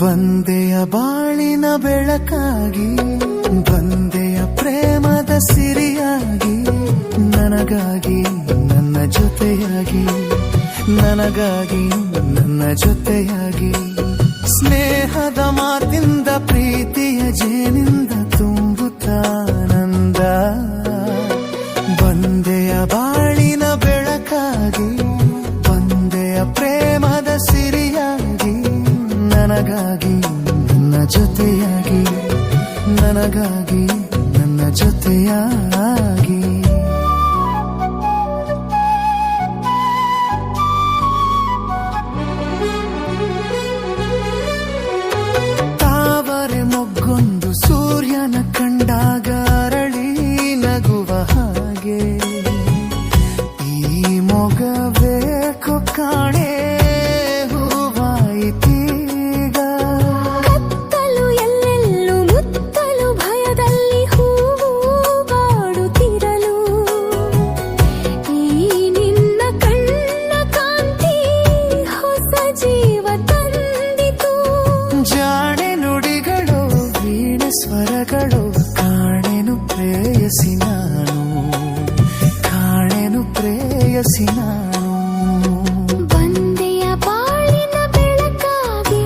ಬಂದೆಯ ಬಾಳಿನ ಬೆಳಕಾಗಿ, ಬಂದೆಯ ಪ್ರೇಮದ ಸಿರಿಯಾಗಿ, ನನಗಾಗಿ ನನ್ನ ಜೊತೆಯಾಗಿ, ನನಗಾಗಿ ನನ್ನ ಜೊತೆಯಾಗಿ, ಸ್ನೇಹದ ಮಾತಿಂದ ಪ್ರೀತಿಯ ಜೇನಿಂದ ತುಂಬುತ್ತಾನಂದ. ಬಂದೆಯ ಬಾಳಿನ ಬೆಳಕಾಗಿ, ಬಂದೆಯ ಪ್ರೇಮದ ಸಿರಿಯಾಗಿ, ನನಗಾಗಿ ನನ್ನ ಜೊತೆಯಾಗಿ, ನನಗಾಗಿ ನನ್ನ ಜೊತೆಯಾಗಿ. ತಾವರೆ ಮೊಗ್ಗೊಂದು ಸೂರ್ಯನ ಕಂಡಾಗ ಅರಳಿ ನಗುವ ಹಾಗೆ, ಈ ಮೊಗಬೇಕು ಕಾಣೆ ಸ್ವರಗಳು ಕಾಣೆನು ಪ್ರೇಯಸಿ ನಾನು, ಕಾಣೆನು ಪ್ರೇಯಸಿ ನಾನು. ಬಂದೆಯ ಬಾಳಿನ ಬೆಳಕಾಗಿ,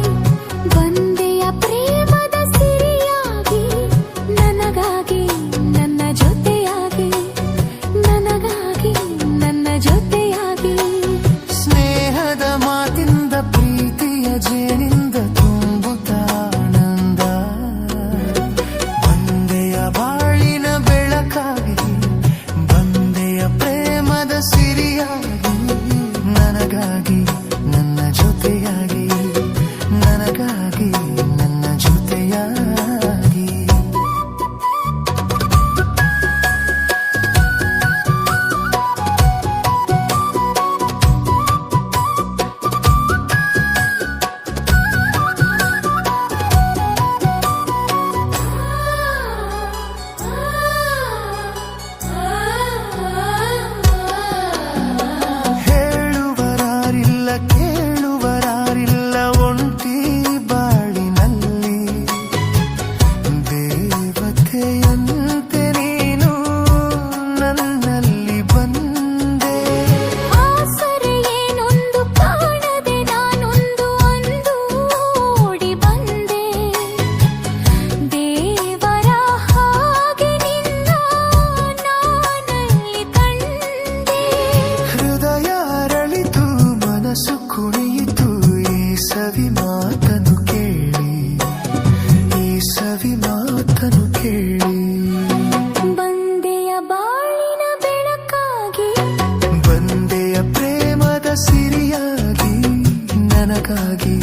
ಬಂದೆಯ ಪ್ರೇಮದ ಸಿರಿಯಾಗಿ, ನನಗಾಗಿ ನನ್ನ ಜೊತೆಯಾಗಿ, ನನಗಾಗಿ ನನ್ನ ಜೊತೆಯಾಗಿ, ಸ್ನೇಹದ ಮಾತಿಂದ ಪ್ರೀತಿಯ ಜೇನಿಂದ ಬಾಳಿನ ಬೆಳಕಾಗಿ, ಬಂದೆಯ ಪ್ರೇಮದ ಸಿರಿಯಾಗಿ, ನನಗಾಗಿ ನನ್ನ ಜೊತೆಯಾಗಿ, ನನಗಾಗಿ ನನ್ನ ಜೊತೆಯಾಗಿ. ಕೇಳುವರಾರಿಲ್ಲ ಒಂಟಿ ಬಾಳಿನಲ್ಲಿ, ದೇವತೆಯಂತೆ ನೀನು ನನ್ನಲ್ಲಿ ಬಂದೆ. ಆಸರೆ ಏನೊಂದು ಕಾಣದೆ ನಾನೊಂದು ಅಂದು ಓಡಿ ಬಂದೆ, ದೇವರ ಹಾಗೆ ನಿನ್ನ ನಾನಲ್ಲಿ ಕಂಡೆ. ಹೃದಯ ಅರಳಿತು, ಮನಸ್ಸು ಕುಣಿಯಿತು, ಈ ಸವಿ ಮಾತನು ಕೇಳಿ, ಈ ಸವಿ ಮಾತನು ಕೇಳಿ. ಬಂದೆಯ ಬಾಳಿನ ಬೆಳಕಾಗಿ, ಬಂದೆಯ ಪ್ರೇಮದ ಸಿರಿಯಾಗಿ, ನನಗಾಗಿ